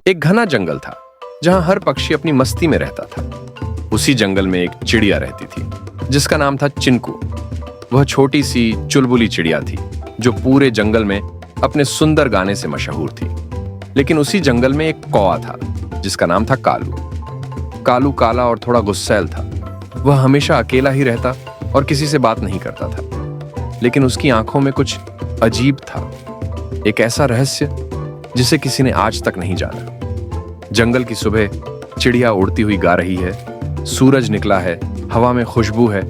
एक घना जंगल था जहां हर पक्षी अपनी मस्ती में रहता था। उसी जंगल में एक चिड़िया रहती थी जिसका नाम था चिंकू। वह छोटी सी चुलबुली चिड़िया थी जो पूरे जंगल में अपने सुंदर गाने से मशहूर थी। लेकिन उसी जंगल में एक कौवा था जिसका नाम था कालू। कालू काला और थोड़ा गुस्सैल था। वह हमेशा अकेला ही रहता और किसी से बात नहीं करता था। लेकिन उसकी आंखों में कुछ अजीब था, एक ऐसा रहस्य जिसे किसी ने आज तक नहीं जाना। जंगल की सुबह चिड़िया उड़ती हुई गा रही है, सूरज निकला है, हवा में खुशबू है,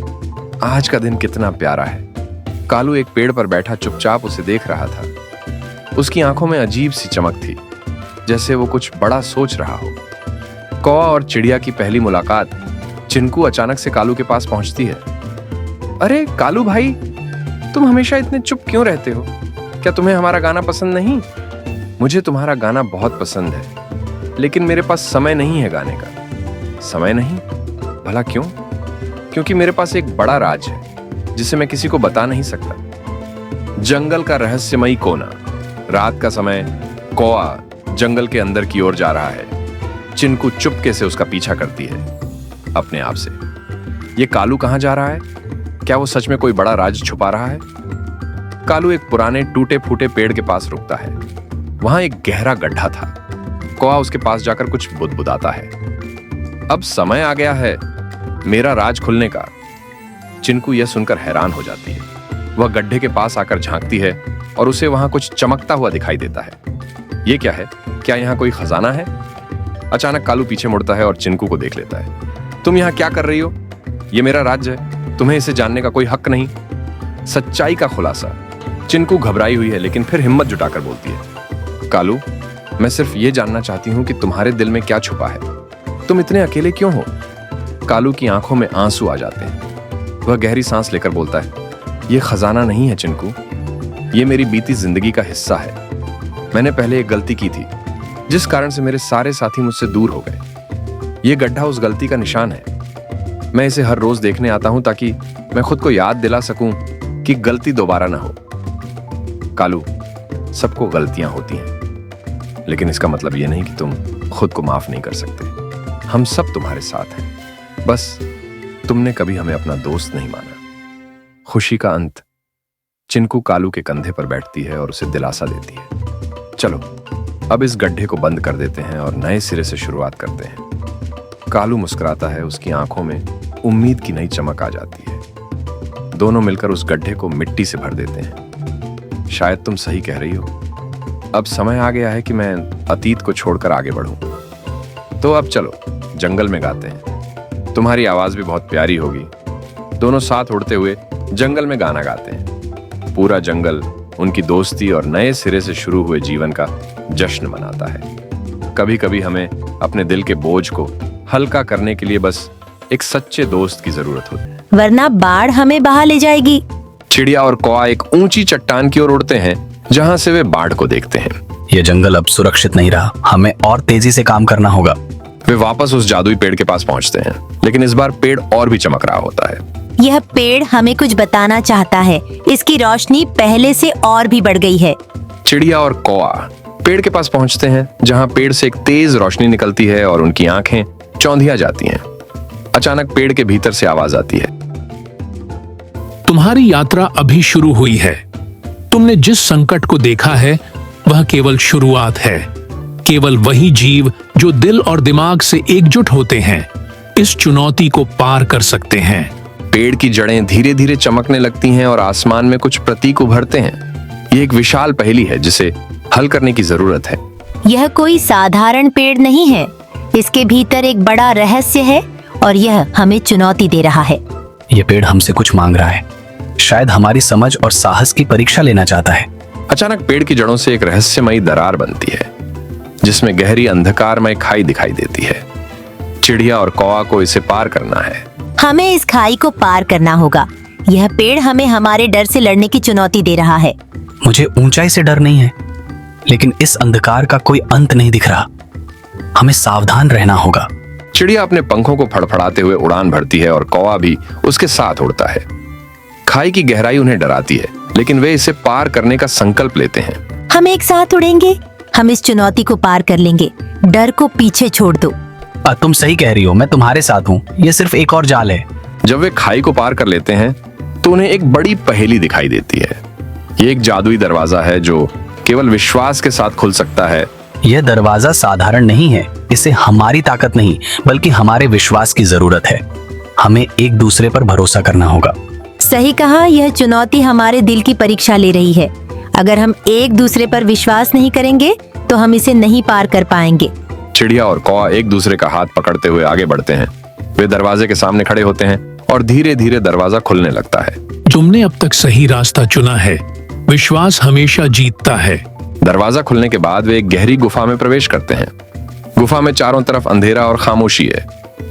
आज का दिन कितना प्यारा है। कालू एक पेड़ पर बैठा चुपचाप उसे देख रहा था। उसकी आंखों में अजीब सी चमक थी, जैसे वो कुछ बड़ा सोच रहा हो। कौवा और चिड़िया की पहली मुलाकात। चिंकू अचानक से कालू के पास पहुंचती है। अरे कालू भाई, तुम हमेशा इतने चुप क्यों रहते हो? क्या तुम्हें हमारा गाना पसंद नहीं? मुझे तुम्हारा गाना बहुत पसंद है, लेकिन मेरे पास समय नहीं है गाने का। समय नहीं? भला क्यों? क्योंकि मेरे पास एक बड़ा राज है जिसे मैं किसी को बता नहीं सकता। जंगल का रहस्यमयी कोना। रात का समय, कौवा जंगल के अंदर की ओर जा रहा है। चिंकू चुपके से उसका पीछा करती है अपने आप से। ये कालू कहाँ जा रहा है? क्या वो सच में कोई बड़ा राज छुपा रहा है? कालू एक पुराने टूटे फूटे पेड़ के पास रुकता है। वहां एक गहरा गड्ढा था। कौवा उसके पास जाकर कुछ बुदबुदाता है। अब समय आ गया है मेरा राज खुलने का। चिंकू यह सुनकर हैरान हो जाती है। वह गड्ढे के पास आकर झांकती है और उसे वहां कुछ चमकता हुआ दिखाई देता है। यह क्या है? क्या यहाँ कोई खजाना है? अचानक कालू पीछे मुड़ता है और चिंकू को देख लेता है। तुम यहाँ क्या कर रही हो? यह मेरा राज्य है, तुम्हें इसे जानने का कोई हक नहीं। सच्चाई का खुलासा। चिंकू घबराई हुई है लेकिन फिर हिम्मत जुटाकर बोलती है, कालू, मैं सिर्फ ये जानना चाहती हूँ कि तुम्हारे दिल में क्या छुपा है। तुम इतने अकेले क्यों हो? कालू की आंखों में आंसू आ जाते हैं। वह गहरी सांस लेकर बोलता है, यह खजाना नहीं है चिंकू, ये मेरी बीती जिंदगी का हिस्सा है। मैंने पहले एक गलती की थी जिस कारण से मेरे सारे साथी मुझसे दूर हो गए। ये गड्ढा उस गलती का निशान है। मैं इसे हर रोज देखने आता हूं ताकि मैं खुद को याद दिला सकूं कि गलती दोबारा ना हो। कालू, सबको गलतियां होती हैं, लेकिन इसका मतलब यह नहीं कि तुम खुद को माफ नहीं कर सकते। हम सब तुम्हारे साथ हैं, बस तुमने कभी हमें अपना दोस्त नहीं माना। खुशी का अंत। चिंकू कालू के कंधे पर बैठती है और उसे दिलासा देती है, चलो अब इस गड्ढे को बंद कर देते हैं और नए सिरे से शुरुआत करते हैं। कालू मुस्कुराता है, उसकी आंखों में उम्मीद की नई चमक आ जाती है। दोनों मिलकर उस गड्ढे को मिट्टी से भर देते हैं। शायद तुम सही कह रही हो, अब समय आ गया है कि मैं अतीत को छोड़कर आगे बढ़ूं। तो अब चलो जंगल में गाते हैं, तुम्हारी आवाज भी बहुत प्यारी होगी। दोनों साथ उड़ते हुए जंगल में गाना गाते हैं। पूरा जंगल उनकी दोस्ती और नए सिरे से शुरू हुए जीवन का जश्न मनाता है। कभी कभी हमें अपने दिल के बोझ को हल्का करने के लिए बस एक सच्चे दोस्त की जरूरत होती है, वरना बाढ़ हमें बहा ले जाएगी। चिड़िया और कौवा एक ऊंची चट्टान की ओर उड़ते हैं जहां से वे बाढ़ को देखते हैं। ये जंगल अब सुरक्षित नहीं रहा, हमें और तेजी से काम करना होगा। वे वापस उस जादुई पेड़ के पास पहुंचते हैं, लेकिन इस बार पेड़ और भी चमक रहा होता है। यह पेड़ हमें कुछ बताना चाहता है, इसकी रोशनी पहले से और भी बढ़ गई है। चिड़िया और कौवा पेड़ के पास पहुंचते हैं जहां पेड़ से एक तेज रोशनी निकलती है और उनकी आंखें चौंधिया जाती हैं। अचानक पेड़ के भीतर से आवाज आती है, तुम्हारी यात्रा अभी शुरू हुई है। तुमने जिस संकट को देखा है वह केवल शुरुआत है। केवल वही जीव जो दिल और दिमाग से एकजुट होते हैं इस चुनौती को पार कर सकते हैं। पेड़ की जड़ें धीरे धीरे चमकने लगती हैं और आसमान में कुछ प्रतीक उभरते हैं। ये एक विशाल पहेली है जिसे हल करने की जरूरत है। यह कोई साधारण पेड़ नहीं है, इसके भीतर एक बड़ा रहस्य है और यह हमें चुनौती दे रहा है। यह पेड़ हमसे कुछ मांग रहा है, शायद हमारी समझ और साहस की परीक्षा लेना चाहता है। अचानक पेड़ की जड़ों से एक रहस्यमयी दरार बनती है जिसमें गहरी अंधकारमय खाई दिखाई देती है। चिड़िया और कौवा को इसे पार करना है। हमें इस खाई को पार करना होगा। यह पेड़ हमें हमारे डर से लड़ने की चुनौती दे रहा है। मुझे ऊंचाई से डर नहीं है, लेकिन इस अंधकार का कोई अंत नहीं दिख रहा। हमें सावधान रहना होगा। चिड़िया अपने पंखों को फड़फड़ाते हुए उड़ान भरती है और कौवा भी उसके साथ उड़ता है। खाई की गहराई उन्हें डराती है, लेकिन वे इसे पार करने का संकल्प लेते हैं। हम एक साथ उड़ेंगे, हम इस चुनौती को पार कर लेंगे। डर को पीछे छोड़ दो। तुम सही कह रही हो, मैं तुम्हारे साथ हूँ। ये सिर्फ एक और जाल है। जब वे खाई को पार कर लेते हैं तो उन्हें एक बड़ी पहेली दिखाई देती है। ये एक जादुई दरवाजा है जो केवल विश्वास के साथ खुल सकता है। यह दरवाजा साधारण नहीं है। इसे हमारी ताकत नहीं बल्कि हमारे विश्वास की जरूरत है। हमें एक दूसरे पर भरोसा करना होगा। सही कहा, यह चुनौती हमारे दिल की परीक्षा ले रही है। अगर हम एक दूसरे पर विश्वास नहीं करेंगे तो हम इसे नहीं पार कर पाएंगे। चिड़िया और कौवा एक दूसरे का हाथ पकड़ते हुए आगे बढ़ते हैं। वे दरवाजे के सामने खड़े होते हैं और धीरे धीरे दरवाजा खुलने लगता है। तुमने अब तक सही रास्ता चुना है। विश्वास हमेशा जीतता है। दरवाजा खुलने के बाद वे एक गहरी गुफा में प्रवेश करते हैं। गुफा में चारों तरफ अंधेरा और खामोशी है।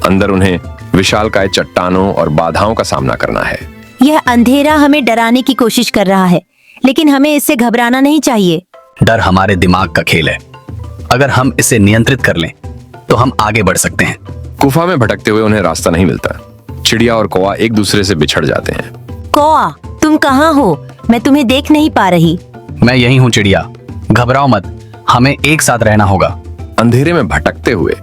अंदर उन्हें विशालकाय चट्टानों और बाधाओं का सामना करना है। यह अंधेरा हमें डराने की कोशिश कर रहा है, लेकिन हमें इससे घबराना नहीं चाहिए। डर हमारे दिमाग का खेल है। अगर हम इसे नियंत्रित कर लें तो हम आगे बढ़ सकते हैं। गुफा में भटकते हुए उन्हें रास्ता नहीं मिलता। चिड़िया और कौवा एक दूसरे से बिछड़ जाते हैं। कौआ, तुम कहाँ हो? मैं तुम्हें देख नहीं पा रही। मैं यही हूँ चिड़िया, घबराओ मत, हमें एक साथ रहना होगा। अंधेरे में भटकते हुए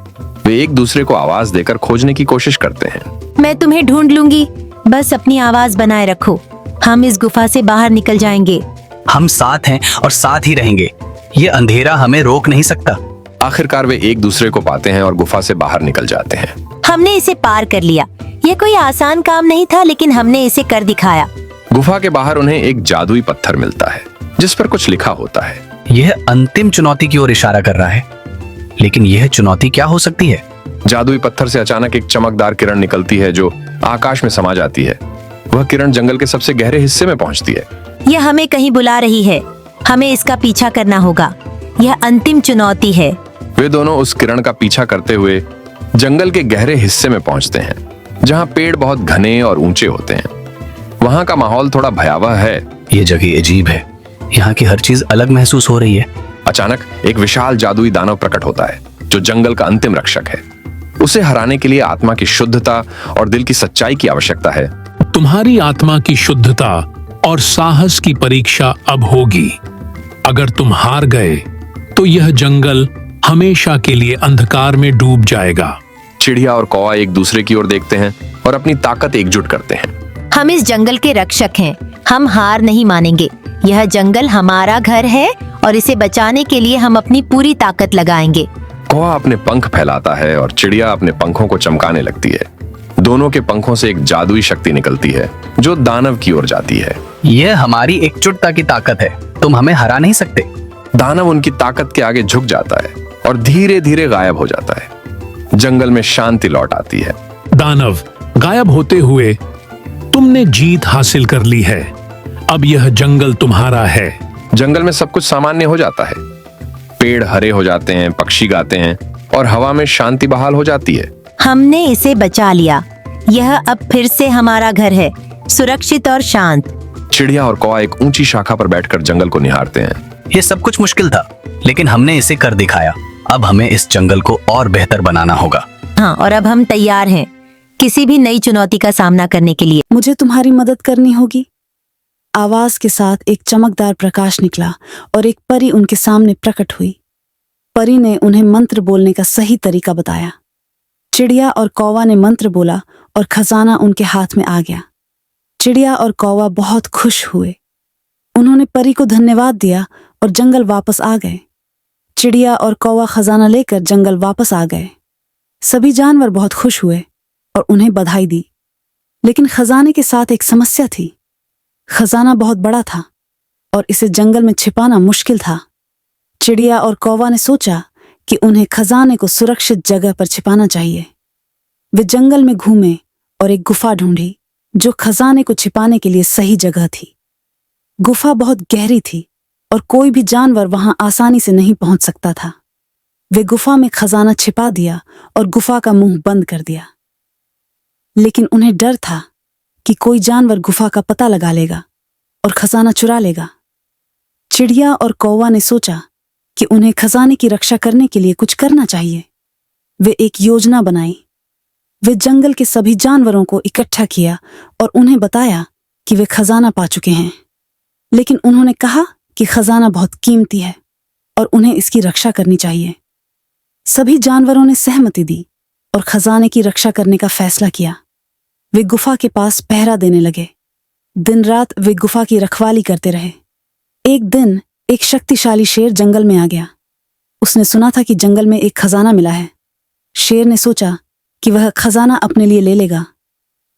वे एक दूसरे को आवाज देकर खोजने की कोशिश करते हैं। मैं तुम्हें ढूंढ लूंगी, बस अपनी आवाज बनाए रखो। हम इस गुफा से बाहर निकल जाएंगे। हम साथ हैं और साथ ही रहेंगे। ये अंधेरा हमें रोक नहीं सकता। आखिरकार वे एक दूसरे को पाते हैं और गुफा से बाहर निकल जाते हैं। हमने इसे पार कर लिया। यह कोई आसान काम नहीं था, लेकिन हमने इसे कर दिखाया। गुफा के बाहर उन्हें एक जादुई पत्थर मिलता है जिस पर कुछ लिखा होता है। यह अंतिम चुनौती की ओर इशारा कर रहा है। लेकिन यह चुनौती क्या हो सकती है? जादुई पत्थर से अचानक एक चमकदार किरण निकलती है जो आकाश में समा जाती है। वह किरण जंगल के सबसे गहरे हिस्से में पहुंचती है। यह हमें कहीं बुला रही है। हमें इसका पीछा करना होगा। यह अंतिम चुनौती है। वे दोनों उस किरण का पीछा करते हुए जंगल के गहरे हिस्से में पहुंचते हैं जहां पेड़ बहुत घने और ऊंचे होते हैं। वहां का माहौल थोड़ा भयावह है। ये जगह अजीब है। यहाँ की हर चीज अलग महसूस हो रही है। अचानक एक विशाल जादुई दानव प्रकट होता है जो जंगल का अंतिम रक्षक है। उसे हराने के लिए आत्मा की शुद्धता और दिल की सच्चाई की आवश्यकता है। तुम्हारी आत्मा की शुद्धता और साहस की परीक्षा अब होगी। अगर तुम हार गए तो यह जंगल हमेशा के लिए अंधकार में डूब जाएगा। चिड़िया और कौवा एक दूसरे की ओर देखते हैं और अपनी ताकत एकजुट करते हैं। हम इस जंगल के रक्षक हैं। हम हार नहीं मानेंगे। यह जंगल हमारा घर है और इसे बचाने के लिए हम अपनी पूरी ताकत लगाएंगे। कौवा अपने पंख फैलाता है और चिड़िया अपने पंखों को चमकाने लगती है। दोनों के पंखों से एक जादुई शक्ति निकलती है जो दानव की ओर जाती है। यह हमारी एकजुटता की ताकत है। तुम हमें हरा नहीं सकते। दानव उनकी ताकत के आगे झुक जाता है और धीरे धीरे गायब हो जाता है। जंगल में शांति लौट आती है। दानव गायब होते हुए तुमने जीत हासिल कर ली है। अब यह जंगल तुम्हारा है। जंगल में सब कुछ सामान्य हो जाता है। पेड़ हरे हो जाते हैं, पक्षी गाते हैं और हवा में शांति बहाल हो जाती है। हमने इसे बचा लिया। यह अब फिर से हमारा घर है, सुरक्षित और शांत। चिड़िया और कौवा एक ऊंची शाखा पर बैठकर जंगल को निहारते हैं। ये सब कुछ मुश्किल था, लेकिन हमने इसे कर दिखाया। अब हमें इस जंगल को और बेहतर बनाना होगा। हाँ, और अब हम तैयार हैं किसी भी नई चुनौती का सामना करने के लिए। मुझे तुम्हारी मदद करनी होगी। आवाज के साथ एक चमकदार प्रकाश निकला और एक परी उनके सामने प्रकट हुई। परी ने उन्हें मंत्र बोलने का सही तरीका बताया। चिड़िया और कौवा ने मंत्र बोला और खजाना उनके हाथ में आ गया। चिड़िया और कौवा बहुत खुश हुए। उन्होंने परी को धन्यवाद दिया और जंगल वापस आ गए। चिड़िया और कौवा खजाना लेकर जंगल वापस आ गए। सभी जानवर बहुत खुश हुए और उन्हें बधाई दी। लेकिन खजाने के साथ एक समस्या थी। खजाना बहुत बड़ा था और इसे जंगल में छिपाना मुश्किल था। चिड़िया और कौवा ने सोचा कि उन्हें खजाने को सुरक्षित जगह पर छिपाना चाहिए। वे जंगल में घूमे और एक गुफा ढूंढी जो खजाने को छिपाने के लिए सही जगह थी। गुफा बहुत गहरी थी और कोई भी जानवर वहां आसानी से नहीं पहुंच सकता था। वे गुफा में खजाना छिपा दिया और गुफा का मुंह बंद कर दिया। लेकिन उन्हें डर था कि कोई जानवर गुफा का पता लगा लेगा और खजाना चुरा लेगा। चिड़िया और कौवा ने सोचा कि उन्हें खजाने की रक्षा करने के लिए कुछ करना चाहिए। वे एक योजना बनाई। वे जंगल के सभी जानवरों को इकट्ठा किया और उन्हें बताया कि वे खजाना पा चुके हैं। लेकिन उन्होंने कहा कि खजाना बहुत कीमती है और उन्हें इसकी रक्षा करनी चाहिए। सभी जानवरों ने सहमति दी और खजाने की रक्षा करने का फैसला किया। वे गुफा के पास पहरा देने लगे। दिन रात वे गुफा की रखवाली करते रहे। एक दिन एक शक्तिशाली शेर जंगल में आ गया। उसने सुना था कि जंगल में एक खजाना मिला है। शेर ने सोचा कि वह खजाना अपने लिए ले लेगा।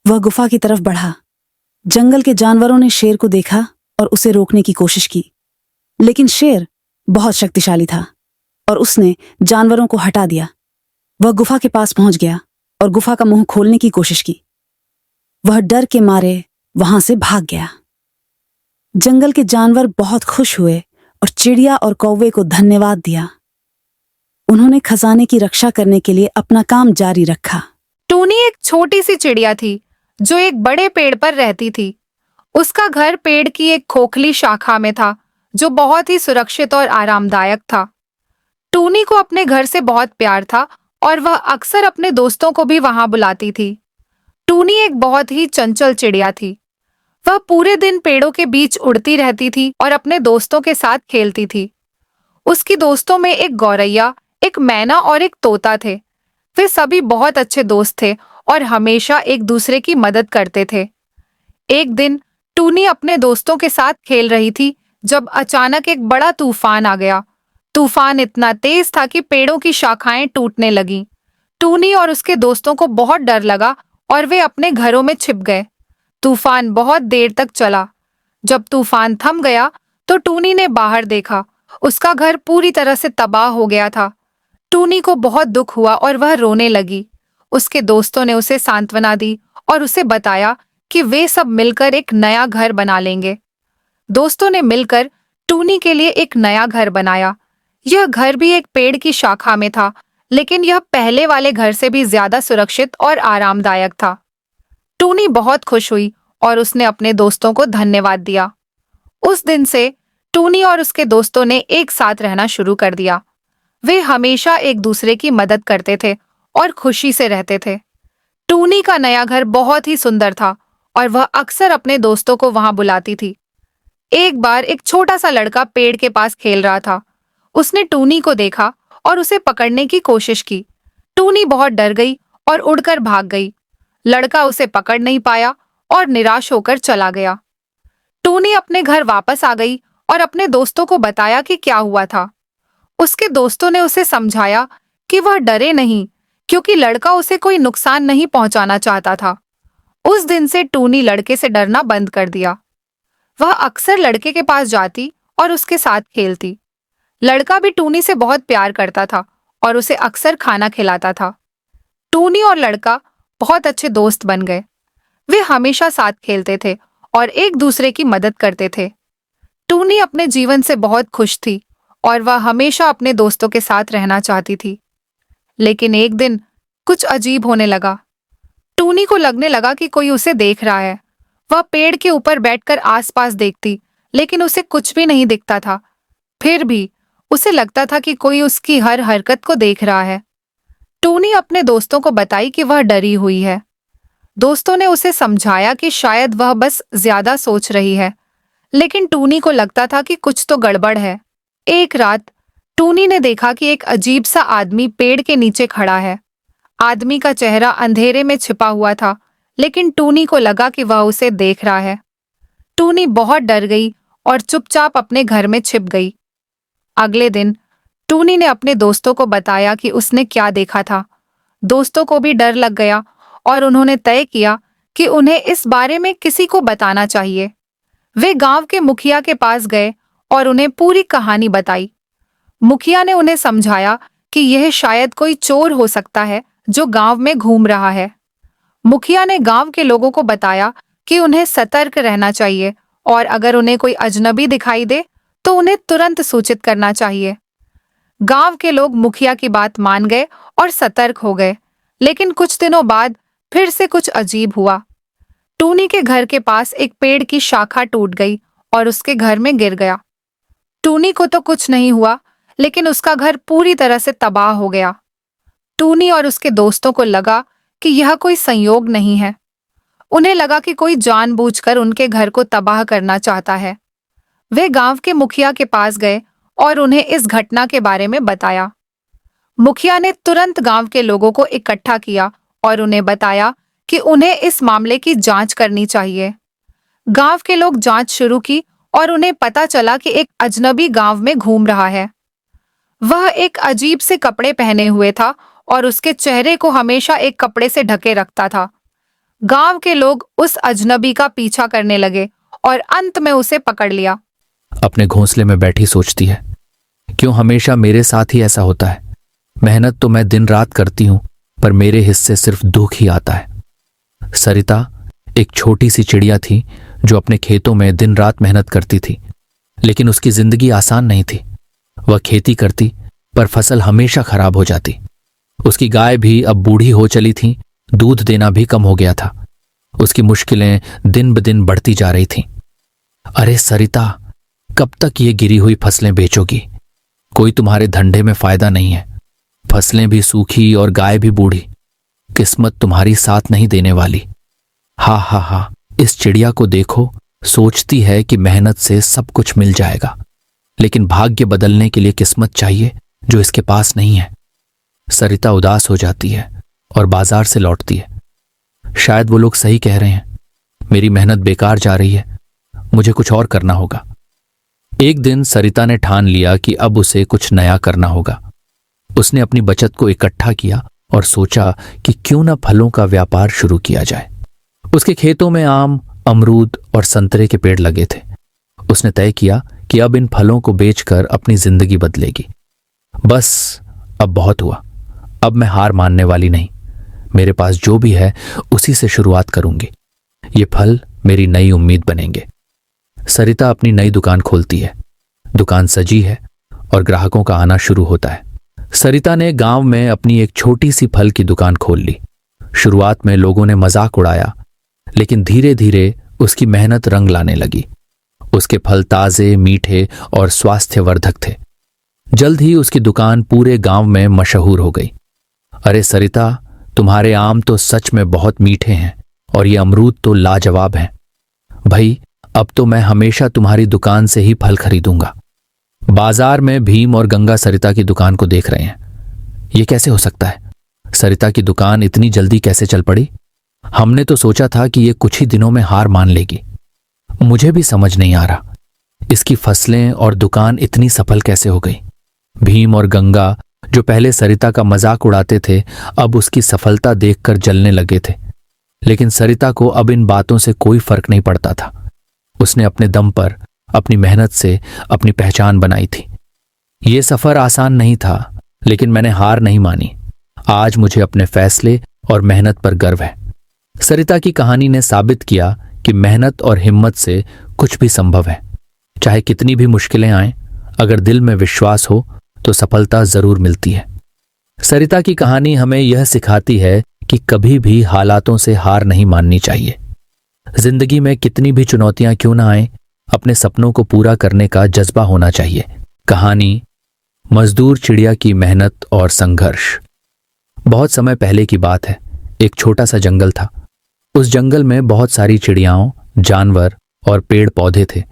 वह गुफा की तरफ बढ़ा। जंगल के जानवरों ने शेर को देखा और उसे रोकने की कोशिश की, लेकिन शेर बहुत शक्तिशाली था और उसने जानवरों को हटा दिया। वह गुफा के पास पहुंच गया और गुफा का मुंह खोलने की कोशिश की। वह डर के मारे वहां से भाग गया। जंगल के जानवर बहुत खुश हुए और चिड़िया और कौवे को धन्यवाद दिया। उन्होंने खजाने की रक्षा करने के लिए अपना काम जारी रखा। टूनी एक छोटी सी चिड़िया थी जो एक बड़े पेड़ पर रहती थी। उसका घर पेड़ की एक खोखली शाखा में था जो बहुत ही सुरक्षित और आरामदायक था। टूनी को अपने घर से बहुत प्यार था और वह अक्सर अपने दोस्तों को भी वहां बुलाती थी। टूनी एक बहुत ही चंचल चिड़िया थी। वह पूरे दिन पेड़ों के बीच उड़ती रहती थी और अपने दोस्तों के साथ खेलती थी। उसकी दोस्तों में एक गौरैया, एक मैना और एक तोता थे। वे सभी बहुत अच्छे दोस्त थे और हमेशा एक दूसरे की मदद करते थे। एक दिन टूनी अपने दोस्तों के साथ खेल रही थी जब अचानक एक बड़ा तूफान आ गया। तूफान इतना तेज था कि पेड़ों की शाखाएं टूटने लगीं। टूनी और उसके दोस्तों को बहुत डर लगा और वे अपने घरों में छिप गए। तूफान बहुत देर तक चला। जब तूफान थम गया तो टूनी ने बाहर देखा। उसका घर पूरी तरह से तबाह हो गया था। टूनी को बहुत दुख हुआ और वह रोने लगी। उसके दोस्तों ने उसे सांत्वना दी और उसे बताया कि वे सब मिलकर एक नया घर बना लेंगे। दोस्तों ने मिलकर टूनी के लिए एक नया घर बनाया। यह घर भी एक पेड़ की शाखा में था, लेकिन यह पहले वाले घर से भी ज्यादा सुरक्षित और आरामदायक था। टूनी बहुत खुश हुई और उसने अपने दोस्तों को धन्यवाद दिया। उस दिन से टूनी और उसके दोस्तों ने एक साथ रहना शुरू कर दिया। वे हमेशा एक दूसरे की मदद करते थे और खुशी से रहते थे। टूनी का नया घर बहुत ही सुंदर था और वह अक्सर अपने दोस्तों को वहां बुलाती थी। एक बार एक छोटा सा लड़का पेड़ के पास खेल रहा था। उसने टूनी को देखा और उसे पकड़ने की कोशिश की। टूनी बहुत डर गई और उड़कर भाग गई। लड़का उसे पकड़ नहीं पाया और निराश होकर चला गया। टूनी अपने घर वापस आ गई और अपने दोस्तों को बताया कि क्या हुआ था। उसके दोस्तों ने उसे समझाया कि वह डरे नहीं, क्योंकि लड़का उसे कोई नुकसान नहीं पहुंचाना चाहता था। उस दिन से टूनी लड़के से डरना बंद कर दिया। वह अक्सर लड़के के पास जाती और उसके साथ खेलती। लड़का भी टूनी से बहुत प्यार करता था और उसे अक्सर खाना खिलाता था। टूनी और लड़का बहुत अच्छे दोस्त बन गए। वे हमेशा साथ खेलते थे और एक दूसरे की मदद करते थे। टूनी अपने जीवन से बहुत खुश थी और वह हमेशा अपने दोस्तों के साथ रहना चाहती थी। लेकिन एक दिन कुछ अजीब होने लगा। टूनी को लगने लगा कि कोई उसे देख रहा है। वह पेड़ के ऊपर बैठकर आसपास देखती, लेकिन उसे कुछ भी नहीं दिखता था। फिर भी उसे लगता था कि कोई उसकी हर हरकत को देख रहा है। टूनी अपने दोस्तों को बताई कि वह डरी हुई है। दोस्तों ने उसे समझाया कि शायद वह बस ज्यादा सोच रही है, लेकिन टूनी को लगता था कि कुछ तो गड़बड़ है। एक रात टूनी ने देखा कि एक अजीब सा आदमी पेड़ के नीचे खड़ा है। आदमी का चेहरा अंधेरे में छिपा हुआ था, लेकिन टूनी को लगा कि वह उसे देख रहा है। टूनी बहुत डर गई और चुपचाप अपने घर में छिप गई। अगले दिन टूनी ने अपने दोस्तों को बताया कि उसने क्या देखा था। दोस्तों को भी डर लग गया और उन्होंने तय किया कि उन्हें इस बारे में किसी को बताना चाहिए। वे गांव के मुखिया के पास गए और उन्हें पूरी कहानी बताई। मुखिया ने उन्हें समझाया कि यह शायद कोई चोर हो सकता है जो गांव में घूम रहा है। मुखिया ने गांव के लोगों को बताया कि उन्हें सतर्क रहना चाहिए और अगर उन्हें कोई अजनबी दिखाई दे तो उन्हें तुरंत सूचित करना चाहिए। गांव के लोग मुखिया की बात मान गए और सतर्क हो गए, लेकिन कुछ दिनों बाद फिर से कुछ अजीब हुआ। टूनी के घर के पास एक पेड़ की शाखा टूट गई और उसके घर में गिर गया। टूनी को तो कुछ नहीं हुआ, लेकिन उसका घर पूरी तरह से तबाह हो गया। टूनी और उसके दोस्तों को लगा कि यह कोई संयोग नहीं है। उन्हें लगा कि कोई जानबूझकर उनके घर को तबाह करना चाहता है। वे गांव के मुखिया के पास गए और उन्हें इस घटना के बारे में बताया। मुखिया ने तुरंत गांव के लोगों को इकट्ठा किया और उन्हें बताया कि उन्हें इस मामले की जांच करनी चाहिए। गांव के लोग जांच शुरू की और उन्हें पता चला कि एक अजनबी गांव में घूम रहा है। वह एक अजीब से कपड़े पहने हुए था और उसके चेहरे को हमेशा एक कपड़े से ढके रखता था। गांव के लोग उस अजनबी का पीछा करने लगे और अंत में उसे पकड़ लिया। अपने घोंसले में बैठी सोचती है, क्यों हमेशा मेरे साथ ही ऐसा होता है। मेहनत तो मैं दिन रात करती हूं, पर मेरे हिस्से सिर्फ दुख ही आता है। सरिता एक छोटी सी चिड़िया थी जो अपने खेतों में दिन रात मेहनत करती थी, लेकिन उसकी जिंदगी आसान नहीं थी। वह खेती करती, पर फसल हमेशा खराब हो जाती। उसकी गाय भी अब बूढ़ी हो चली थी, दूध देना भी कम हो गया था। उसकी मुश्किलें दिन ब दिन बढ़ती जा रही थीं। अरे सरिता, कब तक ये गिरी हुई फसलें बेचोगी? कोई तुम्हारे धंधे में फायदा नहीं है। फसलें भी सूखी और गाय भी बूढ़ी। किस्मत तुम्हारी साथ नहीं देने वाली। हा हा हा, इस चिड़िया को देखो, सोचती है कि मेहनत से सब कुछ मिल जाएगा, लेकिन भाग्य बदलने के लिए किस्मत चाहिए जो इसके पास नहीं है। सरिता उदास हो जाती है और बाजार से लौटती है। शायद वो लोग सही कह रहे हैं, मेरी मेहनत बेकार जा रही है, मुझे कुछ और करना होगा। एक दिन सरिता ने ठान लिया कि अब उसे कुछ नया करना होगा। उसने अपनी बचत को इकट्ठा किया और सोचा कि क्यों न फलों का व्यापार शुरू किया जाए। उसके खेतों में आम, अमरूद और संतरे के पेड़ लगे थे। उसने तय किया कि अब इन फलों को बेचकर अपनी जिंदगी बदलेगी। बस अब बहुत हुआ, अब मैं हार मानने वाली नहीं। मेरे पास जो भी है उसी से शुरुआत करूंगी। ये फल मेरी नई उम्मीद बनेंगे। सरिता अपनी नई दुकान खोलती है। दुकान सजी है और ग्राहकों का आना शुरू होता है। सरिता ने गांव में अपनी एक छोटी सी फल की दुकान खोल ली। शुरुआत में लोगों ने मजाक उड़ाया, लेकिन धीरे धीरे उसकी मेहनत रंग लाने लगी। उसके फल ताजे, मीठे और स्वास्थ्यवर्धक थे। जल्द ही उसकी दुकान पूरे गांव में मशहूर हो गई। अरे सरिता, तुम्हारे आम तो सच में बहुत मीठे हैं और ये अमरूद तो लाजवाब हैं। भाई, अब तो मैं हमेशा तुम्हारी दुकान से ही फल खरीदूंगा। बाजार में भीम और गंगा सरिता की दुकान को देख रहे हैं। ये कैसे हो सकता है? सरिता की दुकान इतनी जल्दी कैसे चल पड़ी? हमने तो सोचा था कि ये कुछ ही दिनों में हार मान लेगी। मुझे भी समझ नहीं आ रहा, इसकी फसलें और दुकान इतनी सफल कैसे हो गई। भीम और गंगा, जो पहले सरिता का मजाक उड़ाते थे, अब उसकी सफलता देखकर जलने लगे थे। लेकिन सरिता को अब इन बातों से कोई फर्क नहीं पड़ता था। उसने अपने दम पर, अपनी मेहनत से अपनी पहचान बनाई थी। ये सफर आसान नहीं था, लेकिन मैंने हार नहीं मानी। आज मुझे अपने फैसले और मेहनत पर गर्व है। सरिता की कहानी ने साबित किया कि मेहनत और हिम्मत से कुछ भी संभव है। चाहे कितनी भी मुश्किलें आएं, अगर दिल में विश्वास हो तो सफलता जरूर मिलती है। सरिता की कहानी हमें यह सिखाती है कि कभी भी हालातों से हार नहीं माननी चाहिए। जिंदगी में कितनी भी चुनौतियां क्यों ना आएं, अपने सपनों को पूरा करने का जज्बा होना चाहिए। कहानी मजदूर चिड़िया की मेहनत और संघर्ष। बहुत समय पहले की बात है। एक छोटा सा जंगल था। उस जंगल में बहुत सारी चिड़ियाओं, जानवर और पेड़ पौधे थे।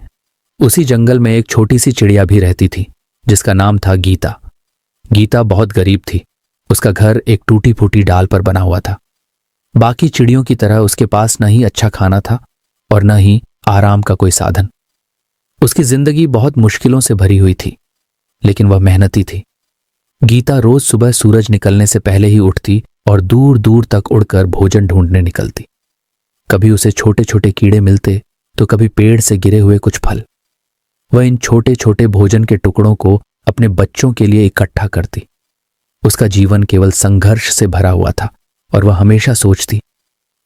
उसी जंगल में एक छोटी सी चिड़िया भी रहती थी, जिसका नाम था गीता। गीता बहुत गरीब थी। उसका घर एक टूटी फूटी डाल पर बना हुआ था। बाकी चिड़ियों की तरह उसके पास न ही अच्छा खाना था और न ही आराम का कोई साधन। उसकी जिंदगी बहुत मुश्किलों से भरी हुई थी, लेकिन वह मेहनती थी। गीता रोज सुबह सूरज निकलने से पहले ही उठती और दूर दूर तक उड़कर भोजन ढूंढने निकलती। कभी उसे छोटे छोटे कीड़े मिलते तो कभी पेड़ से गिरे हुए कुछ फल। वह इन छोटे छोटे भोजन के टुकड़ों को अपने बच्चों के लिए इकट्ठा करती। उसका जीवन केवल संघर्ष से भरा हुआ था और वह हमेशा सोचती,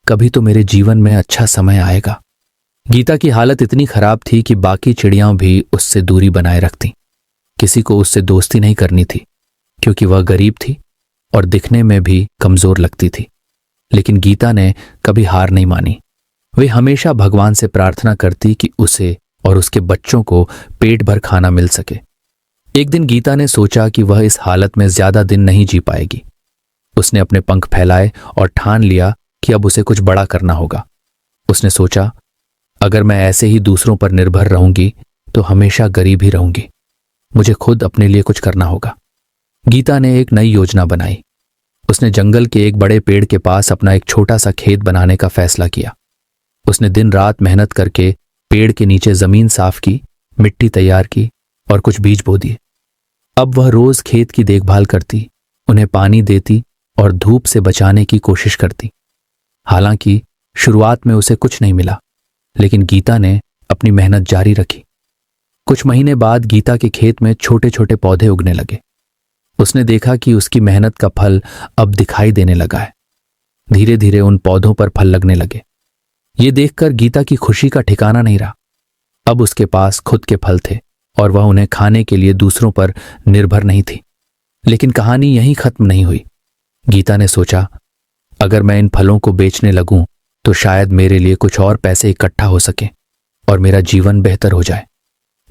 कभी तो मेरे जीवन में अच्छा समय आएगा। गीता की हालत इतनी खराब थी कि बाकी चिड़ियां भी उससे दूरी बनाए रखती। किसी को उससे दोस्ती नहीं करनी थी, क्योंकि वह गरीब थी और दिखने में भी कमजोर लगती थी। लेकिन गीता ने कभी हार नहीं मानी। वे हमेशा भगवान से प्रार्थना करती कि उसे और उसके बच्चों को पेट भर खाना मिल सके। एक दिन गीता ने सोचा कि वह इस हालत में ज्यादा दिन नहीं जी पाएगी। उसने अपने पंख फैलाए और ठान लिया कि अब उसे कुछ बड़ा करना होगा। उसने सोचा, अगर मैं ऐसे ही दूसरों पर निर्भर रहूंगी तो हमेशा गरीब ही रहूंगी। मुझे खुद अपने लिए कुछ करना होगा। गीता ने एक नई योजना बनाई। उसने जंगल के एक बड़े पेड़ के पास अपना एक छोटा सा खेत बनाने का फैसला किया। उसने दिन रात मेहनत करके पेड़ के नीचे जमीन साफ की, मिट्टी तैयार की और कुछ बीज बो दिए। अब वह रोज खेत की देखभाल करती, उन्हें पानी देती और धूप से बचाने की कोशिश करती। हालांकि शुरुआत में उसे कुछ नहीं मिला, लेकिन गीता ने अपनी मेहनत जारी रखी। कुछ महीने बाद गीता के खेत में छोटे छोटे पौधे उगने लगे। उसने देखा कि उसकी मेहनत का फल अब दिखाई देने लगा है। धीरे धीरे उन पौधों पर फल लगने लगे। ये देखकर गीता की खुशी का ठिकाना नहीं रहा। अब उसके पास खुद के फल थे और वह उन्हें खाने के लिए दूसरों पर निर्भर नहीं थी। लेकिन कहानी यहीं खत्म नहीं हुई। गीता ने सोचा, अगर मैं इन फलों को बेचने लगूं तो शायद मेरे लिए कुछ और पैसे इकट्ठा हो सके और मेरा जीवन बेहतर हो जाए।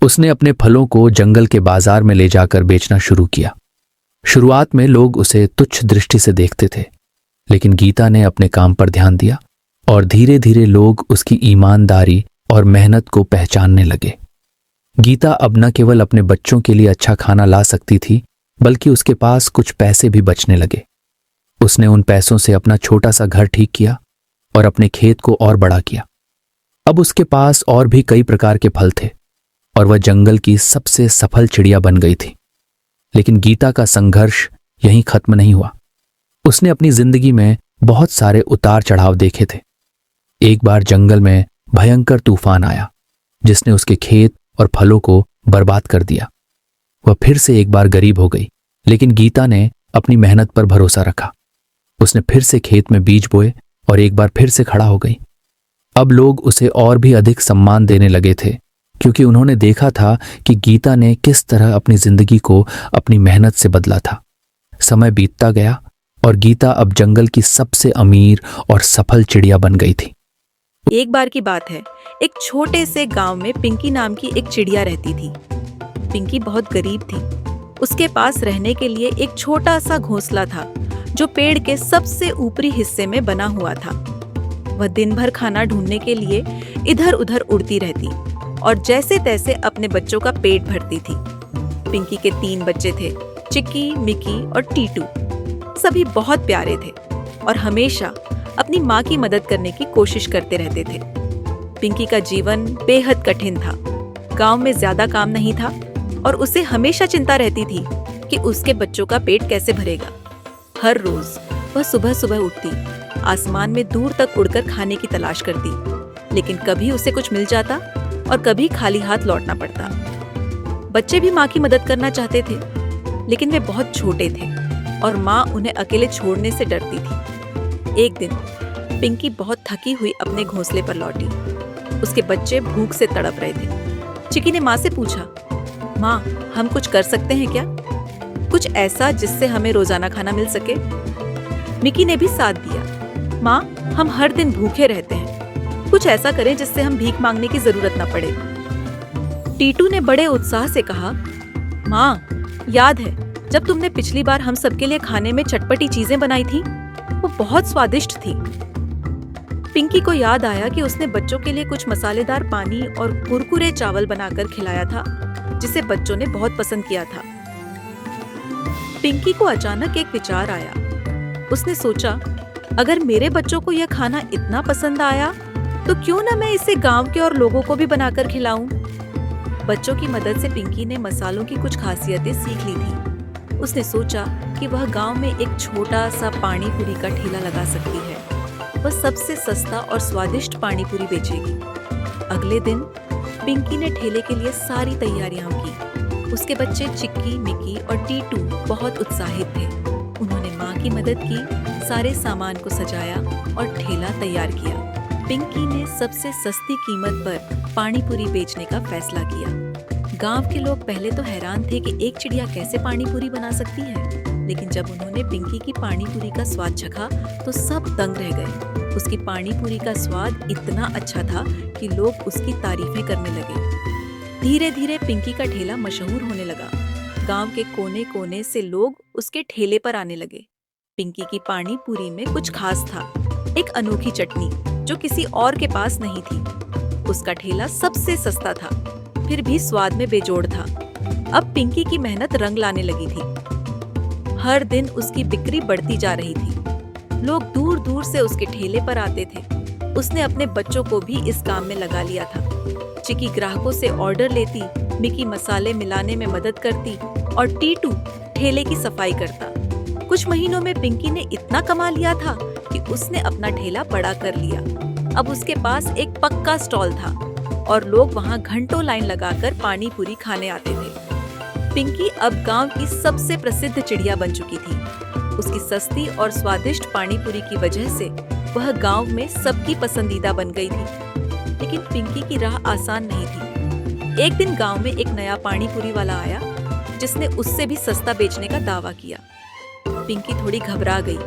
उसने अपने फलों को जंगल के बाजार में ले जाकर बेचना शुरू किया। शुरुआत में लोग उसे तुच्छ दृष्टि से देखते थे, लेकिन गीता ने अपने काम पर ध्यान दिया और धीरे धीरे लोग उसकी ईमानदारी और मेहनत को पहचानने लगे। गीता अब न केवल अपने बच्चों के लिए अच्छा खाना ला सकती थी, बल्कि उसके पास कुछ पैसे भी बचने लगे। उसने उन पैसों से अपना छोटा सा घर ठीक किया और अपने खेत को और बड़ा किया। अब उसके पास और भी कई प्रकार के फल थे और वह जंगल की सबसे सफल चिड़िया बन गई थी। लेकिन गीता का संघर्ष यहीं खत्म नहीं हुआ। उसने अपनी जिंदगी में बहुत सारे उतार चढ़ाव देखे थे। एक बार जंगल में भयंकर तूफान आया, जिसने उसके खेत और फलों को बर्बाद कर दिया। वह फिर से एक बार गरीब हो गई, लेकिन गीता ने अपनी मेहनत पर भरोसा रखा। उसने फिर से खेत में बीज बोए और एक बार फिर से खड़ा हो गई। अब लोग उसे और भी अधिक सम्मान देने लगे थे, क्योंकि उन्होंने देखा था कि गीता ने किस तरह अपनी जिंदगी को अपनी मेहनत से बदला था। समय बीतता गया और गीता अब जंगल की सबसे अमीर और सफल चिड़िया बन गई थी। एक बार की बात है, एक छोटे से गांव में पिंकी नाम की एक चिड़िया रहती थी। पिंकी बहुत गरीब थी। उसके पास रहने के लिए एक छोटा सा घोंसला था, जो पेड़ के सबसे ऊपरी हिस्से में बना हुआ था। वह दिन भर खाना ढूंढने के लिए इधर उधर उड़ती रहती और जैसे तैसे अपने बच्चों का पेट भरती थी। पिंकी के 3 बच्चे थे, चिक्की, मिकी और टीटू। सभी बहुत प्यारे थे और हमेशा अपनी माँ की मदद करने की कोशिश करते रहते थे। पिंकी का जीवन बेहद कठिन था। गांव में ज्यादा काम नहीं था और उसे हमेशा चिंता रहती थी कि उसके बच्चों का पेट कैसे भरेगा। हर रोज वह सुबह सुबह उठती, आसमान में दूर तक उड़कर खाने की तलाश करती, लेकिन कभी उसे कुछ मिल जाता और कभी खाली हाथ लौटना पड़ता। बच्चे भी माँ की मदद करना चाहते थे, लेकिन वे बहुत छोटे थे और माँ उन्हें अकेले छोड़ने से डरती थी। एक दिन पिंकी बहुत थकी हुई अपने घोंसले पर लौटी। उसके बच्चे भूख से तड़प रहे थे। चिक्की ने माँ से पूछा, माँ, हम कुछ कर सकते हैं क्या? कुछ ऐसा जिससे हमें रोजाना खाना मिल सके। मिकी ने भी साथ दिया, माँ, हम हर दिन भूखे रहते हैं, कुछ ऐसा करें जिससे हम भीख मांगने की जरूरत न पड़े। टीटू ने बड़े उत्साह से कहा, माँ, याद है जब तुमने पिछली बार हम सबके लिए खाने में चटपटी चीजें बनाई थी? वो बहुत स्वादिष्ट थी। पिंकी को याद आया कि उसने बच्चों के लिए कुछ मसालेदार पानी और कुरकुरे चावल बनाकर खिलाया था, जिसे बच्चों ने बहुत पसंद किया था। पिंकी को अचानक एक विचार आया। उसने सोचा, अगर मेरे बच्चों को यह खाना इतना पसंद आया तो क्यों न मैं इसे गांव के और लोगों को भी बनाकर खिलाऊं। बच्चों की मदद से पिंकी ने मसालों की कुछ खासियतें सीख ली थी। उसने सोचा कि वह गांव में एक छोटा सा पानी पूरी का ठेला लगा सकती है। वह सबसे सस्ता और स्वादिष्ट पानी पूरी बेचेगी। अगले दिन पिंकी ने ठेले के लिए सारी तैयारियां की। उसके बच्चे चिक्की, मिकी और टीटू बहुत उत्साहित थे। उन्होंने माँ की मदद की, सारे सामान को सजाया और ठेला तैयार किया। पिंकी ने सबसे सस्ती कीमत पर पानी पूरी बेचने का फैसला किया। गांव के लोग पहले तो हैरान थे कि एक चिड़िया कैसे पानी पूरी बना सकती है, लेकिन जब उन्होंने पिंकी की पानी पूरी का स्वाद चखा तो सब दंग रह गए। उसकी पानी पूरी का स्वाद इतना अच्छा था कि लोग उसकी तारीफें करने लगे। धीरे धीरे पिंकी का ठेला मशहूर होने लगा। गांव के कोने कोने से लोग उसके ठेले पर आने लगे। पिंकी की पानी पूरी में कुछ खास था, एक अनोखी चटनी जो किसी और के पास नहीं थी। उसका ठेला सबसे सस्ता था, फिर भी स्वाद में बेजोड़ था। अब पिंकी की मेहनत रंग लाने लगी थी। हर दिन उसकी बिक्री बढ़ती जा रही थी। लोग दूर दूर से उसके ठेले पर आते थे। उसने अपने बच्चों को भी इस काम में लगा लिया था। चिकी ग्राहकों से ऑर्डर लेती, मिकी मसाले मिलाने में मदद करती और टीटू ठेले की सफाई करता। कुछ महीनों में पिंकी ने इतना कमा लिया था कि उसने अपना ठेला बड़ा कर लिया। अब उसके पास एक पक्का स्टॉल था और लोग वहां घंटों लाइन लगाकर पानी पूरी खाने आते थे। पिंकी अब गांव की सबसे प्रसिद्ध चिड़िया बन चुकी थी। उसकी सस्ती और स्वादिष्ट पानी पूरी की वजह से वह गांव में सबकी पसंदीदा बन गई थी। लेकिन पिंकी की राह आसान नहीं थी। एक दिन गांव में एक नया पानी पूरी वाला आया जिसने उससे भी सस्ता बेचने का दावा किया। पिंकी थोड़ी घबरा गई,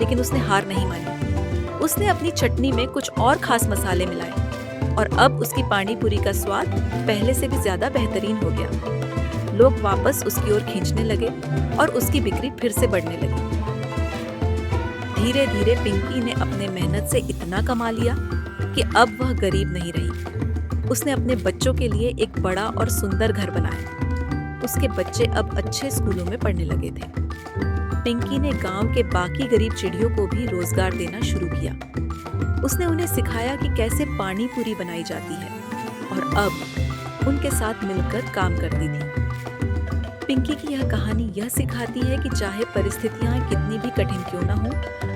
लेकिन उसने हार नहीं मानी। उसने अपनी चटनी में कुछ और खास मसाले मिलाए और अब उसकी पानी पूरी का स्वाद पहले से भी ज्यादा बेहतरीन हो गया। लोग वापस उसकी ओर खींचने लगे और उसकी बिक्री फिर से बढ़ने लगी। धीरे धीरे पिंकी ने अपने मेहनत से इतना कमा लिया कि अब वह गरीब नहीं रही। उसने अपने बच्चों के लिए एक बड़ा और सुंदर घर बनाया। उसके बच्चे अब अच्छे स्कूलों में पढ़ने लगे थे। पिंकी ने गांव के बाकी गरीब चिड़ियों को भी रोजगार देना शुरू किया। उसने उन्हें सिखाया कि कैसे पानी पूरी बनाई जाती है और अब उनके साथ मिलकर काम करती थी। पिंकी की यह कहानी यह सिखाती है कि चाहे परिस्थितियां कितनी भी कठिन क्यों न हो,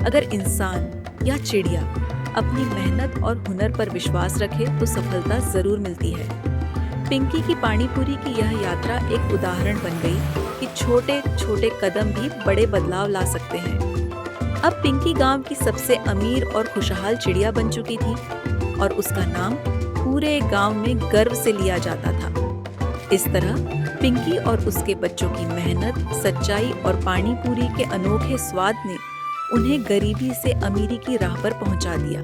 अगर इंसान या चिड़िया अपनी मेहनत और हुनर पर विश्वास रखे तो सफलता जरूर मिलती है। पिंकी की पानी पूरी की यह यात्रा एक उदाहरण बन गई कि छोटे छोटे कदम भी बड़े बदलाव ला सकते हैं। अब पिंकी गांव की सबसे अमीर और खुशहाल चिड़िया बन चुकी थी और उसका नाम पूरे गांव में गर्व से लिया जाता था। इस तरह पिंकी और उसके बच्चों की मेहनत, सच्चाई और पानी पूरी के अनोखे स्वाद ने उन्हें गरीबी से अमीरी की राह पर पहुंचा दिया।